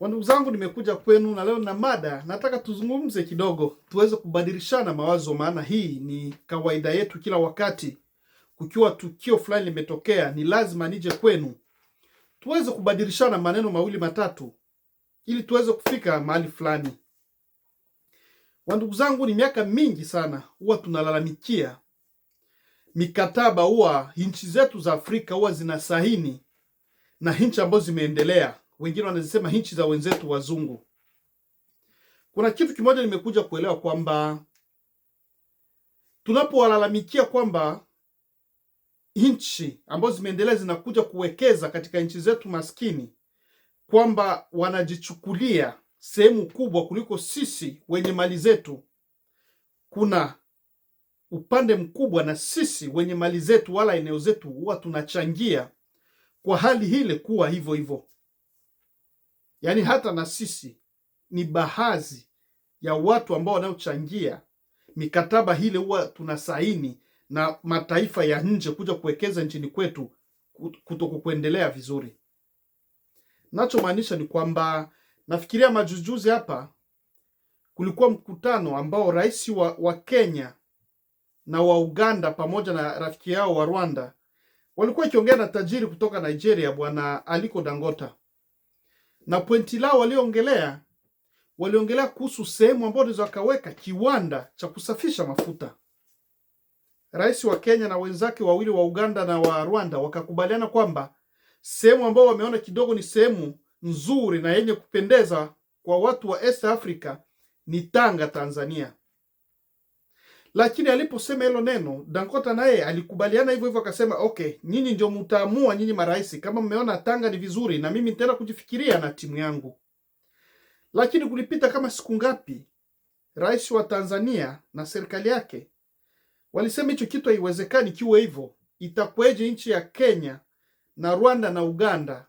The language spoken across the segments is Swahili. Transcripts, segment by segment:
Ndugu zangu, nimekuja kwenu na leo na mada nataka tuzungumze kidogo, tuweze kubadilishana mawazo, maana hii ni kawaida yetu. Kila wakati kukiwa tukio fulani limetokea, ni lazima nije kwenu tuweze kubadilishana maneno mawili matatu, ili tuweze kufika mahali fulani. Ndugu zangu, ni miaka mingi sana huwa tunalalamikia mikataba huwa nchi zetu za Afrika huwa zinasahini na nchi ambazo zimeendelea, wengine wanazisema nchi za wenzetu wazungu. Kuna kitu kimoja nimekuja kuelewa kwamba tunapowalalamikia kwamba nchi ambazo zimeendelea zinakuja kuwekeza katika nchi zetu maskini, kwamba wanajichukulia sehemu kubwa kuliko sisi wenye mali zetu, kuna upande mkubwa na sisi wenye mali zetu wala eneo zetu huwa tunachangia kwa hali hile kuwa hivyo hivyo. Yaani hata na sisi ni baadhi ya watu ambao wanaochangia mikataba hile huwa tunasaini na mataifa ya nje kuja kuwekeza nchini kwetu kutokuendelea vizuri. Nachomaanisha ni kwamba nafikiria majuzi hapa kulikuwa mkutano ambao rais wa Kenya na wa Uganda pamoja na rafiki yao wa Rwanda walikuwa ikiongea na tajiri kutoka Nigeria, bwana Aliko Dangote. Na pointi lao waliongelea kuhusu sehemu ambayo wanaweza wakaweka kiwanda cha kusafisha mafuta. Rais wa Kenya na wenzake wawili wa Uganda na wa Rwanda wakakubaliana kwamba sehemu ambayo wameona kidogo ni sehemu nzuri na yenye kupendeza kwa watu wa East Africa ni Tanga, Tanzania. Lakini aliposema hilo neno, Dangote naye alikubaliana hivyo hivyo, akasema okay, nyinyi ndio mtaamua, nyinyi marais, kama mmeona Tanga ni vizuri, na mimi nitaenda kujifikiria na timu yangu. Lakini kulipita kama siku ngapi, rais wa Tanzania na serikali yake walisema hicho kitu haiwezekani kiwe hivyo. Itakweje nchi ya Kenya na Rwanda na Uganda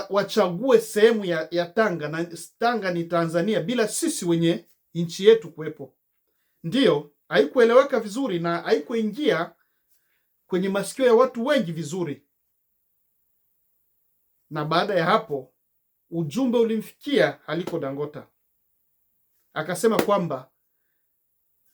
wachague sehemu ya Tanga, na Tanga ni Tanzania, bila sisi wenye nchi yetu kuwepo? Ndiyo, haikueleweka vizuri na haikuingia kwenye masikio ya watu wengi vizuri. Na baada ya hapo ujumbe ulimfikia Aliko Dangote, akasema kwamba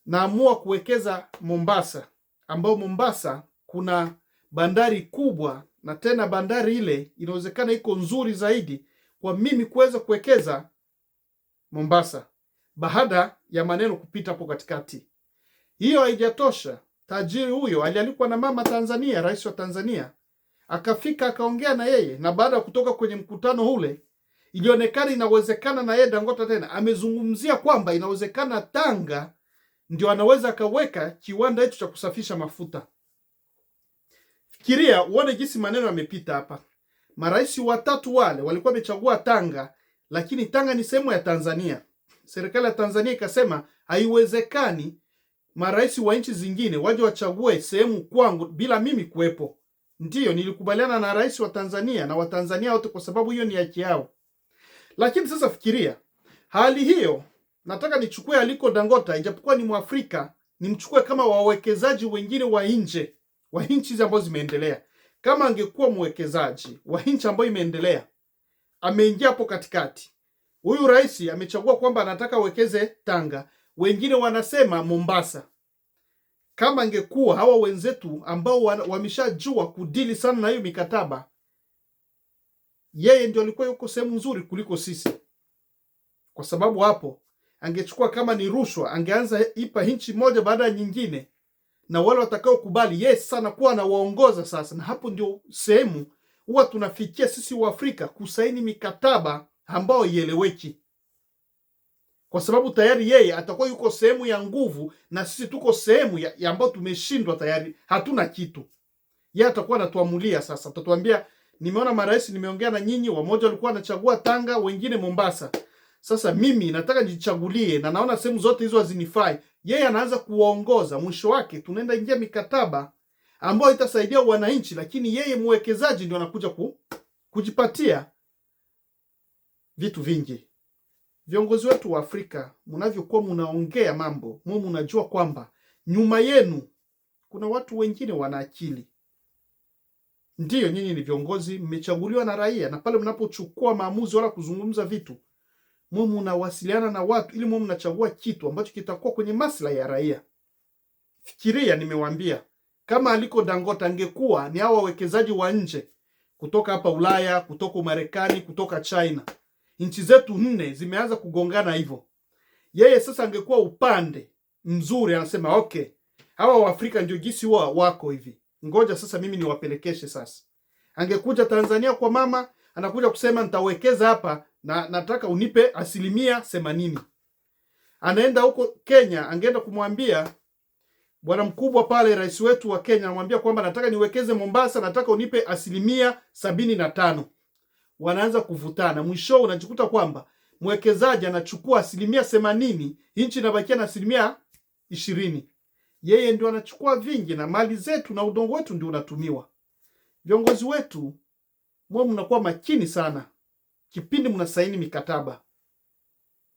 naamua kuwekeza Mombasa, ambao Mombasa kuna bandari kubwa, na tena bandari ile inawezekana iko nzuri zaidi kwa mimi kuweza kuwekeza Mombasa. Baada ya maneno kupita hapo katikati, hiyo haijatosha. Tajiri huyo alialikwa na mama Tanzania, rais wa Tanzania, akafika akaongea na yeye, na baada ya kutoka kwenye mkutano ule ilionekana inawezekana, na yeye Dangote tena amezungumzia kwamba inawezekana Tanga ndio anaweza akaweka kiwanda hicho cha kusafisha mafuta. Fikiria uone jinsi maneno yamepita hapa. Marais watatu wale walikuwa wamechagua Tanga, lakini Tanga ni sehemu ya Tanzania. Serikali ya Tanzania ikasema haiwezekani marais wa nchi zingine waje wachague sehemu kwangu bila mimi kuwepo. Ndiyo, nilikubaliana na rais wa Tanzania na Watanzania wote, kwa sababu hiyo ni haki yao. Lakini sasa fikiria hali hiyo. Nataka nichukue Aliko Dangote, ijapokuwa ni Mwafrika, nimchukue kama wawekezaji wengine wa nje wa nchi ambazo zimeendelea. Kama angekuwa mwekezaji wa nchi ambayo imeendelea, ameingia hapo katikati, huyu rais amechagua kwamba anataka wekeze Tanga, wengine wanasema Mombasa. Kama angekuwa hawa wenzetu ambao wameshajua kudili sana na hiyo mikataba, yeye ndio alikuwa yuko sehemu nzuri kuliko sisi, kwa sababu hapo angechukua kama ni rushwa, angeanza ipa nchi moja baada ya nyingine, na wale watakao kubali yeye sana kuwa anawaongoza sasa. Na hapo ndio sehemu huwa tunafikia sisi wa Afrika, kusaini mikataba ambao ieleweki, kwa sababu tayari yeye atakuwa yuko sehemu ya nguvu na sisi tuko sehemu ya ambao tumeshindwa tayari, hatuna kitu. Yeye atakuwa anatuamulia sasa, atatuambia nimeona marais, nimeongea na nyinyi, wamoja walikuwa wanachagua Tanga, wengine Mombasa. Sasa mimi nataka nichagulie na naona sehemu zote hizo hazinifai. Yeye anaanza kuwaongoza, mwisho wake tunaenda ingia mikataba ambayo itasaidia wananchi, lakini yeye mwekezaji ndio anakuja kujipatia vitu vingi. Viongozi wetu wa Afrika, mnavyokuwa mnaongea mambo, mnajua kwamba nyuma yenu kuna watu wengine wana akili. Ndiyo, nyinyi ni viongozi, mmechaguliwa na raia, na pale mnapochukua maamuzi wala kuzungumza vitu, mwe mnawasiliana na watu ili mwe mnachagua kitu ambacho kitakuwa kwenye maslahi ya raia. Fikiria, nimewaambia kama aliko Dangote angekuwa ni hao wawekezaji wa nje kutoka hapa Ulaya, kutoka Marekani, kutoka China. Nchi zetu 4 zimeanza kugongana hivyo. Yeye sasa angekuwa upande mzuri, anasema okay, hawa Waafrika ndio gisi wako hivi, ngoja sasa mimi niwapelekeshe. Sasa angekuja Tanzania kwa mama, anakuja kusema nitawekeza hapa na nataka unipe 80%. Anaenda huko Kenya, angeenda kumwambia bwana mkubwa pale, rais wetu wa Kenya, anamwambia kwamba nataka niwekeze Mombasa, nataka unipe 75%. Wanaanza kuvutana, mwisho unajikuta kwamba mwekezaji anachukua 80%, nchi inabakia na 20%. Yeye ndio anachukua vingi na mali zetu na udongo wetu ndio unatumiwa. Viongozi wetu, mwe mnakuwa makini sana kipindi mnasaini mikataba.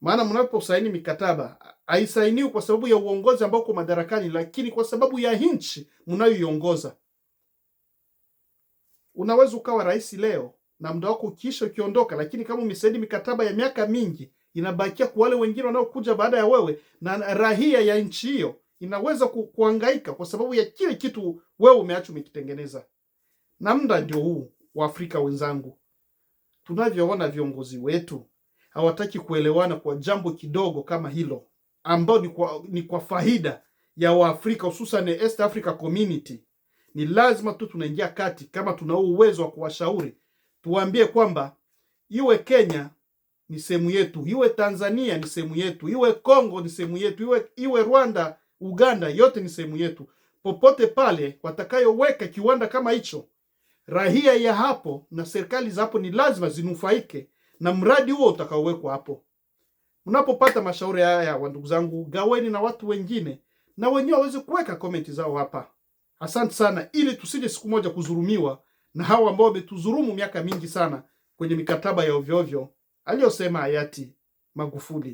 Maana mnaposaini mikataba haisainiwi kwa sababu ya uongozi ambao uko madarakani, lakini kwa sababu ya nchi mnayoiongoza. Unaweza ukawa rais leo na muda wako ukiisha ukiondoka, lakini kama umesaini mikataba ya miaka mingi, inabakia kwa wale wengine wanaokuja baada ya wewe, na raia ya nchi hiyo inaweza kuhangaika kwa sababu ya kile kitu wewe umeacha umekitengeneza. Na muda ndio huu wa Afrika wenzangu. Tunavyoona viongozi wetu hawataki kuelewana kwa jambo kidogo kama hilo, ambao ni kwa faida ya Waafrika, hususan East Africa Community. Ni lazima tu tunaingia kati, kama tuna uwezo wa kuwashauri, tuwaambie kwamba iwe Kenya ni sehemu yetu, iwe Tanzania ni sehemu yetu, iwe Kongo ni sehemu yetu, iwe Rwanda, Uganda, yote ni sehemu yetu. Popote pale watakayoweka kiwanda kama hicho, raia ya hapo na serikali za hapo ni lazima zinufaike na mradi huo utakaowekwa hapo. Mnapopata mashauri haya, wa ndugu zangu, gaweni na watu wengine, na wenyewe waweze kuweka komenti zao hapa. Asante sana, ili tusije siku moja kuzurumiwa na hao ambao wametuzurumu miaka mingi sana kwenye mikataba ya ovyo ovyo aliyosema hayati Magufuli.